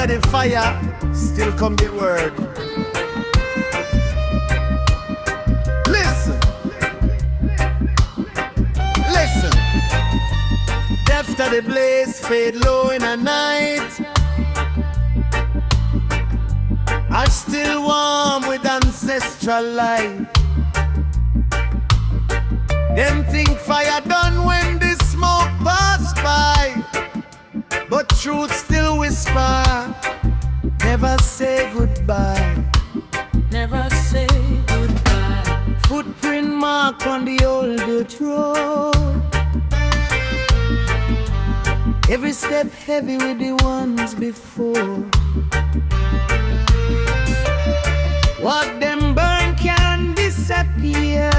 After the fire, still come the word. Listen. Listen. After the blaze fade low in the night, I'm still warm with ancestral light. Them think fire done when the smoke pass by, but truth still whisper, never say goodbye. Never say goodbye. Footprint mark on the old dirt road. Every step heavy with the ones before. What them burn can disappear.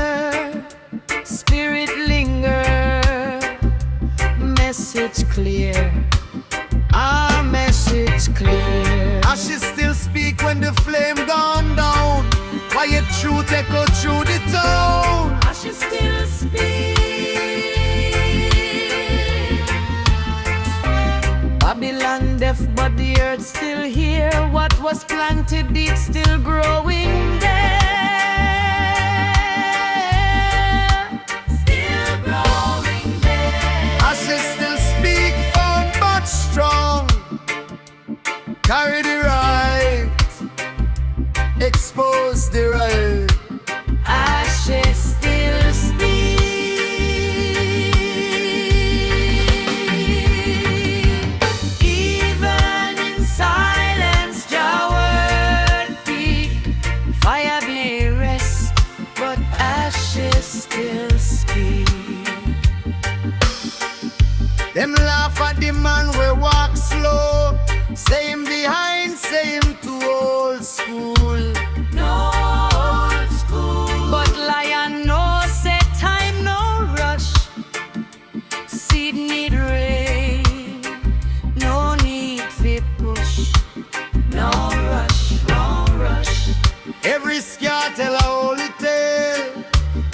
Spirit linger. Message clear. Our message clear. Ashes still speak when the flame gone down. Quiet truth echo through the town. Ashes still speak. Babylon deaf but the earth still here. What was planted deep still growing there. Still growing there. Ashes still speak firm but strong. Carry the right, expose the right. Ashes still speak. Even in silence, Jah word peak. Fire may rest, but ashes still speak. Them laugh at the man we walk slow. Same behind, same too old school. No old school. But lion no set time, no rush. Seed need rain, no need fi push. No rush, no rush. Every scar tell a holy tale.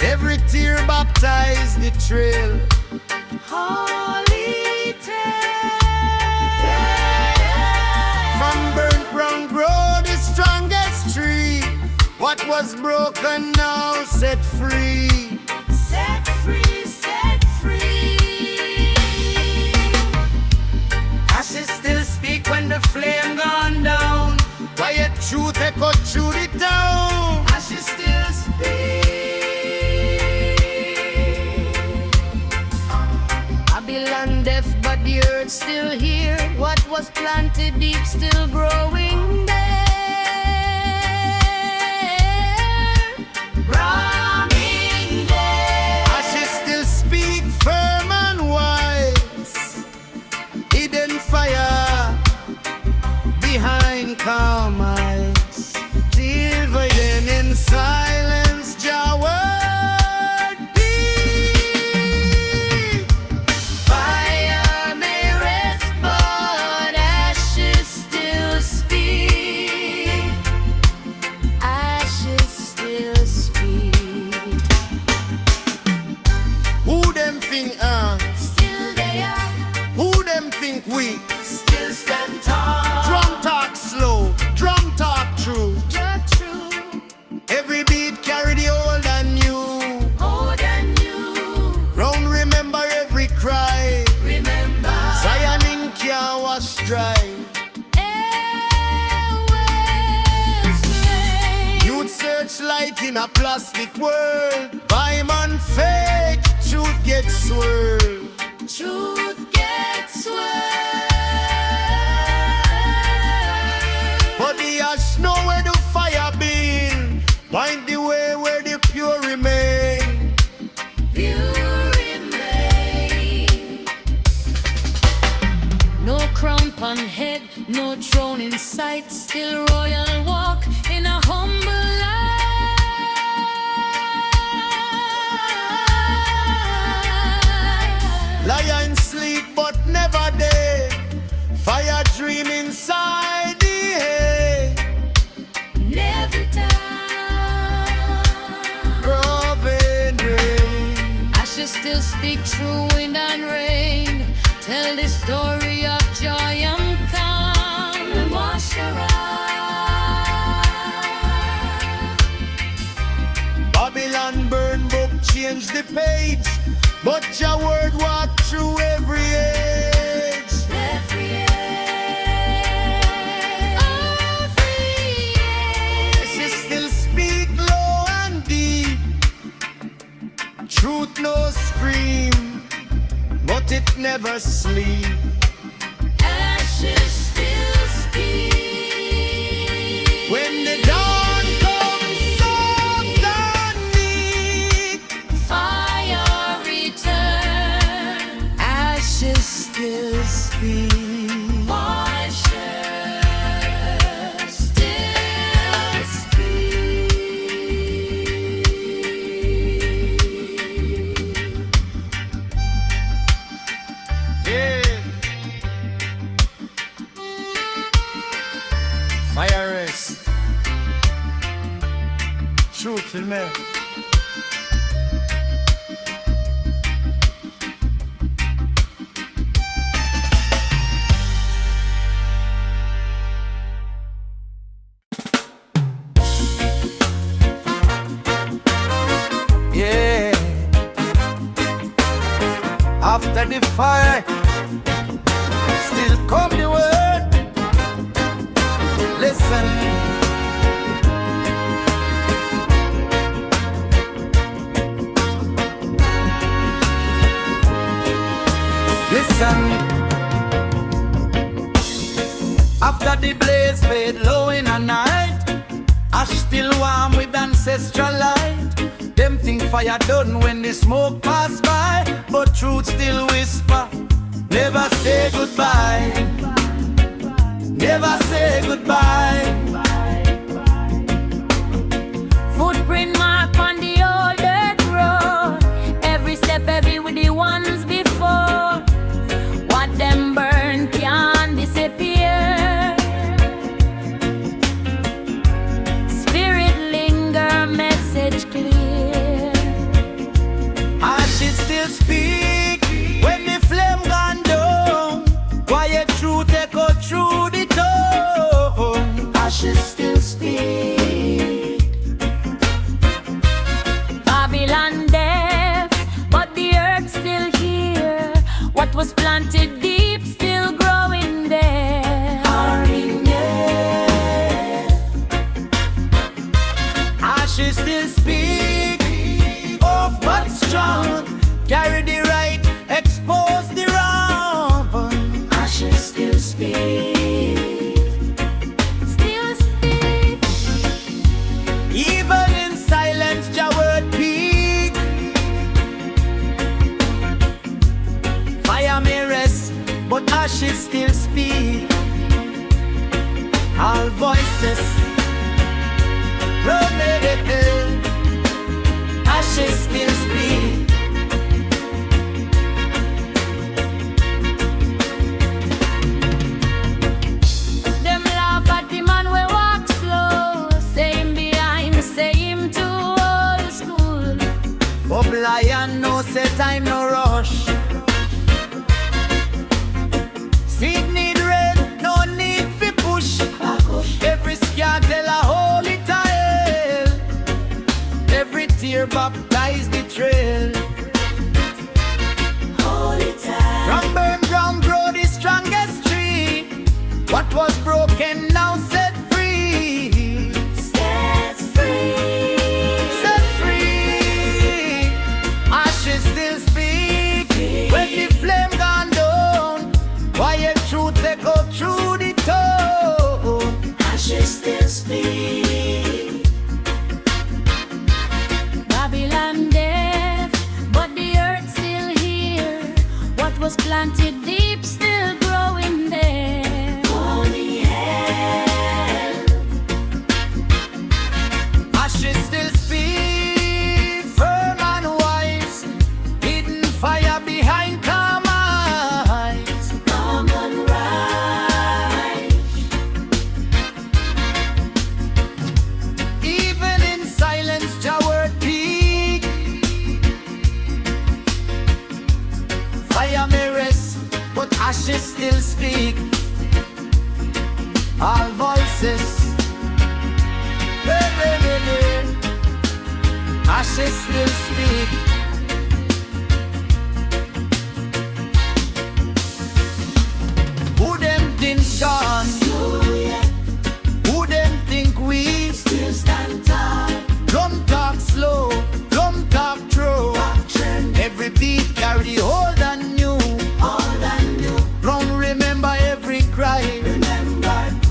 Every tear baptize the trail. Holy tale. From burnt brown grow the strongest tree. What was broken now set free. Set free, set free. Ashes still speak when the flame gone down. Quiet truth echo through the town. Ashes still speak. Babylon deaf but the earth still here. What was planted deep still growing there. Roaming there. Ashes still speak firm and wise. Hidden fire behind calm eyes. Till then in silence, Jah word be. Fire may rest, but ashes still speak. Ashes still speak. Who them think Still they are. Who them think we? Still stand tall. Drum talk slow, drum talk true. Just true. Every beat carry the old and new. Old and new. Round remember every cry. Remember. Zion in can't wash dry. Youth search light in a plastic world. By man fake, truth gets swirled. Truth gets swell. But the ash know where the fire been. Find the way where the pure remain. You remain. No crown on head, no throne in sight. Still royal walk in a humble life. Lion sleep but never dead. Fire dream inside the head. Never die. Robin rain. Ashes still speak through wind and rain. Tell the story of joy and calm. Babylon burn book change the page, but your word walk through every age. Every age. She still speak low and deep. Truth no scream, but it never sleep. Ashes still speak. When the dawn comes soft and neat, Fire return. ashes still speak. Ashes still speak. Yeah. Fire rest. Truth in me. Yeah. After the fire, still come the word. Listen. Listen. After the blaze fade low in the night, ash still warm with ancestral light. Them think fire done when the smoke pass by, but truth still whisper. Never say goodbye. Never say goodbye. Footprint mark on the old dirt road. Every step heavy with the ones before. What them burn can't disappear. Spirit linger, message clear. Ashes still speak when the flame gone down. Quiet truth echo through the tone. Ashes still speak. Babylon deaf, but the earth still here. What was planted deep still growing there. Ashes still speak. Off but strong. Carry the right, expose the wrong. Ashes still speak. Still speak. Even in silence, your word peak. Fire may rest, but ashes still speak. All voices run it. Ashes still speak. Them laugh at the man we walk slow. Say him behind, say him too old school. Bob Lion no say time no rush. Seed need rain, no need fi push. Every scar tell a holy tale. Every tear baptize the trail. From burn ground grow the strongest tree. What was broken now set free. Set free. Set free. Ashes still speak. When the flame gone down, quiet truth echo through the tone. Ashes still speak. Babylon deaf, but the earth still here. What was planted deep still growing there. Holy hell. Ashes still speak. Firm and wise. Hidden fire behind calm eyes. Come and rise. Even in silence, your word peak. Fire may rest, ashes still speak. Who them think gone? Who them think we still stand tall? Drum talk slow, drum talk true. Every beat carry old and new. Drum remember every cry.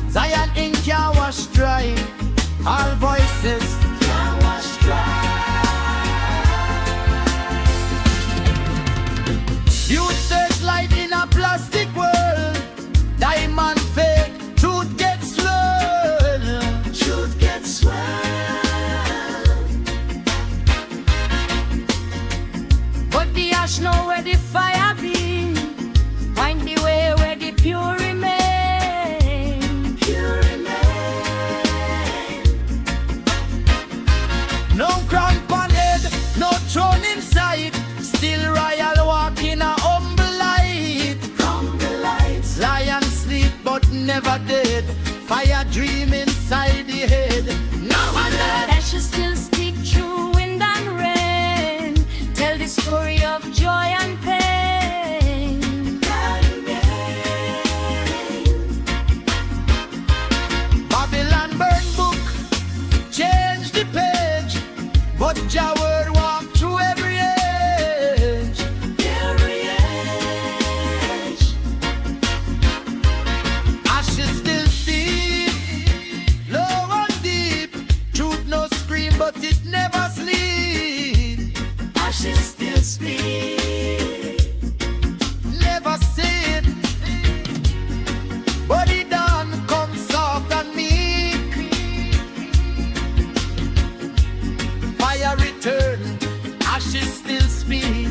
Zion ink can wash dry. Our voices can wash dry. Youth search light in a plastic world. Diamond fake, truth gets swell. Truth gets swell. But the ash know where the fire be. Find the way where the pure remain. Pure remain. No crown on head, no throne inside. Still royal walk in a humble light. Humble light. Lion sleep but never dead. Fire dream inside the head. No one dead. Ashes still stick through wind and rain. Tell the story of joy and pain. Babylon burn book, change the page. But Jah word walk through every age. Every age. Ashes still deep, low and deep. Truth no scream but it never sleep. Ashes still speak, never sit. But it done come soft and meek. Fire return, ashes still speak.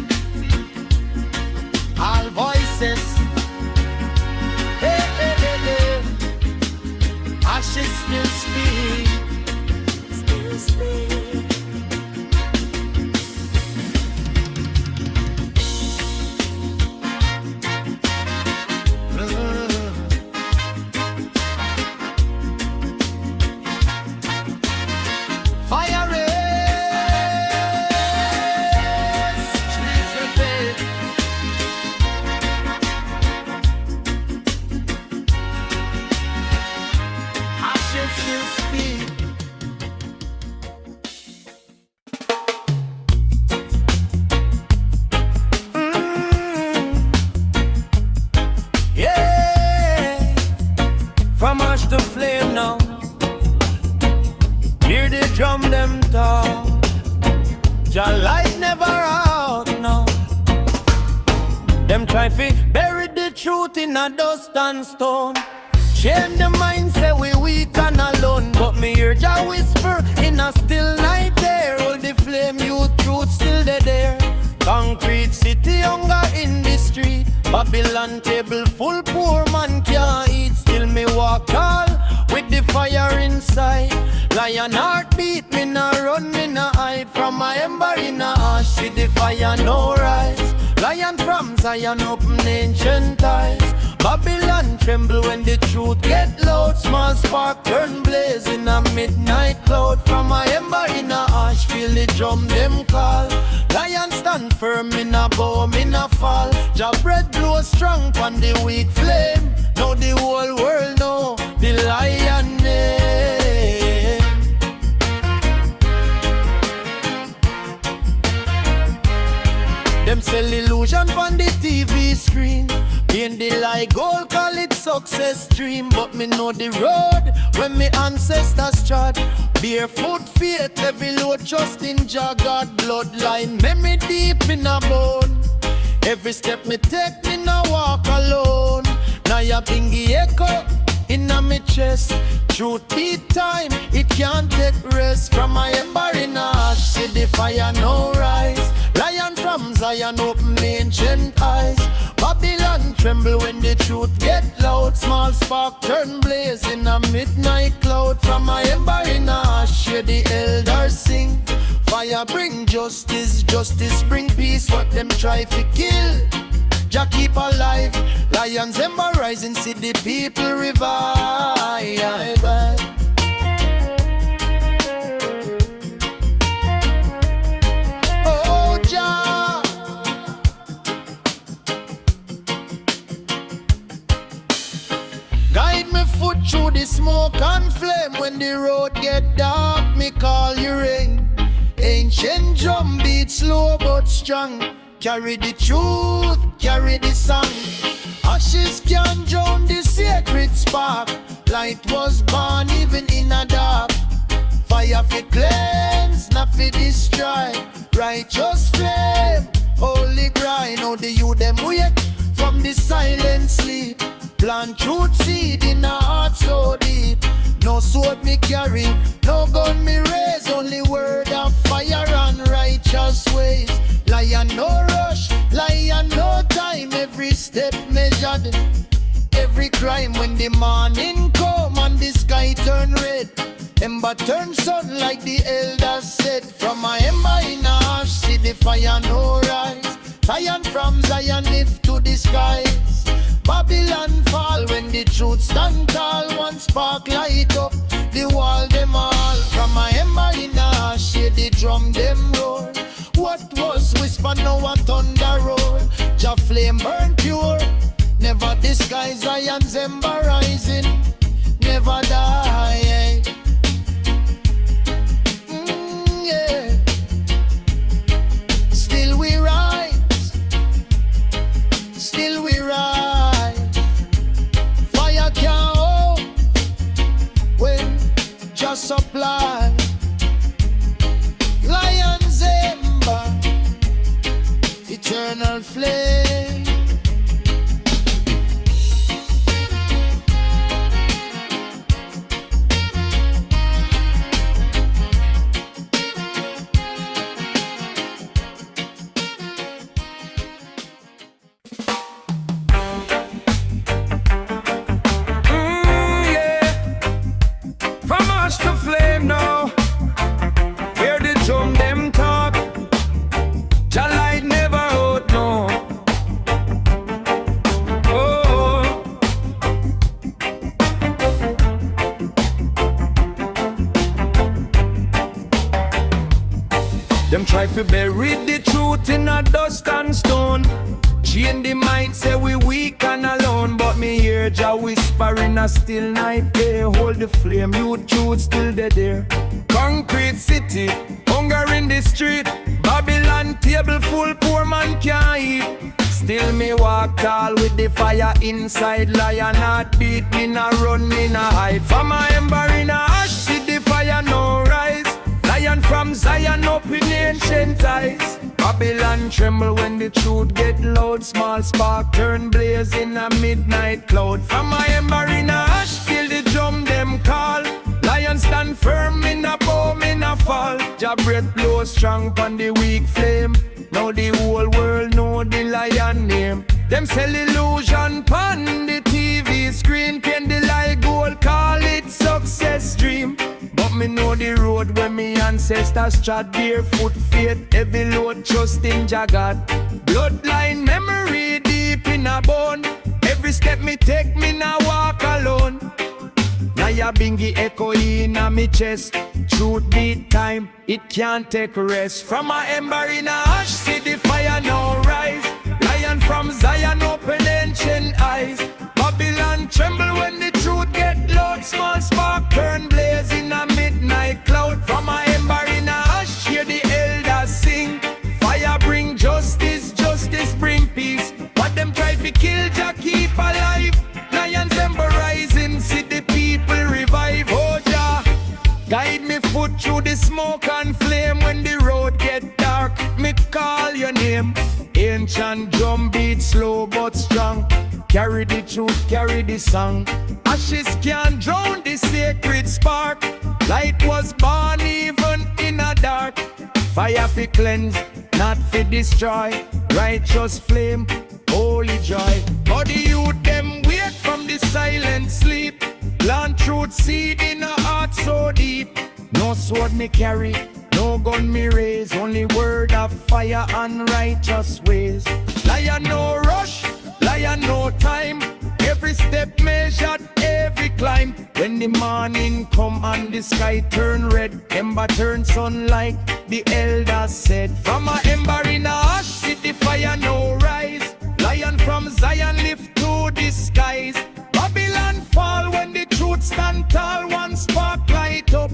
All voices, hey, hey, hey, hey. Ashes still speak. Still speak. Fire rays, trees are dead. Ashes still speak. Yeah, from ash to flame now. Hear the drum them talk. Your light never out now. Them try fi bury the truth in a dust and stone. Shame the mind say we weak and alone. But me hear Jah whisper in a still night there. All the flame youth truth still there. Concrete city hunger in the street. Babylon table full poor man can't eat. Still me walk tall with the fire inside. Lion heartbeat, me nah run, me nah hide. From my ember in a ash, see the fire no rise. Lion from Zion open ancient ties. Babylon tremble when the truth get loud. Small spark turn blaze in a midnight cloud. From my ember in a ash, feel the drum them call. Lion stand firm, me nah bow, me nah fall. Jah bread blow strong on the weak flame. Now the whole world know the lion name. Them sell illusion on the TV screen. In the light gold call it success dream. But me know the road when me ancestors trod. Barefoot faith, every load trust in Jah God bloodline. Memory deep in a bone. Every step me take, me no walk alone. Nyabinghi echo in a me chest. Truth beat time, it can't take rest. From my ember in a ash, see the fire no rise. Lion from Zion open ancient eyes. Babylon tremble when the truth get loud. Small spark turn blaze in a midnight cloud. From my ember in a ash, hear the elders sing. Fire bring justice, justice bring peace. What them try to kill, Jah keep alive. Lions ember rising, see the people revive. when the road get dark, me call you rain. Ancient drum beat slow but strong. Carry the truth, carry the song. Ashes can't drown the sacred spark. Light was born even in a dark. Fire fi cleanse, not fi destroy. Righteous flame, holy grind. How the youth them wake from the silent sleep. Plant truth seed in a heart so deep. No sword me carry, no gun me raise. Only word of fire and righteous ways. Lion no rush, lion no time. Every step measured, every crime. When the morning come and the sky turn red, Ember turn sun like the elders said. From a ember in a ash, see the fire no rise. Lion from Zion lift to the skies. Babylon fall when the truth stand tall. One spark light up the wall them all. From a ember in a ash, hear the drum them roar. What was whisper now a thunder roar. Jah flame burn pure, never disguise. Zion's ember rising, never die. Yeah. Still we rise, still we rise. Fire can't hold when just supply. Lion's ember, eternal flame. Them try to bury the truth in a dust and stone. Chain the mind, say we weak and alone. But me hear Jah whisper in a still night day. Hold the flame, you truth still there. Concrete city, hunger in the street. Babylon table full, poor man can't eat. Still me walk tall with the fire inside. Lion heart beat, me na run, me na hide. From my ember in a ash, see the fire no rise. Lion from Zion up in ancient eyes. Babylon tremble when the truth get loud. Small spark turn blaze in a midnight cloud. From my ember in a ash, feel the drum them call. Lion stand firm in a bow, in a fall. Jah breath blow strong pon the weak flame. Now the whole world know the lion name. Them sell illusion pon the TV screen. Pen the lie gold, call it success dream. But me know the road where me ancestors trod. Barefoot faith, heavy load, trust in Jah God. Bloodline memory deep in a bone. Every step me take, me now walk alone. Nyabinghi echo in a me chest. Truth beat time, it can't take rest. From a ember in a ash, see the fire now rise. Lion from Zion open ancient eyes. Babylon tremble when the truth get loud. Small spark turn blaze in a midnight cloud. From a ember in a ash, hear the elders sing. Fire bring justice, justice bring peace. What them try to kill, Jah keep alive. Lion's ember rising, see the people revive. Oh Jah, guide me foot through the smoke and flame. When the road get dark, me call your name. Ancient drum beat slow but strong. Carry the truth, carry the song. Ashes can't drown the sacred spark. Light was born even in a dark. Fire fi cleanse, not fi destroy. Righteous flame, holy joy. But the youth them wake from the silent sleep. Plant truth seed in a heart so deep. No sword me carry, no gun me raise. Only word of fire and righteous ways. Lion no rush, lion no time. Every step measured, every climb. When the morning come and the sky turn red, ember turn sunlight, the elders said. From a ember in a ash, see the fire no rise. Lion from Zion lift to the skies. Babylon fall when the truth stand tall. One spark light up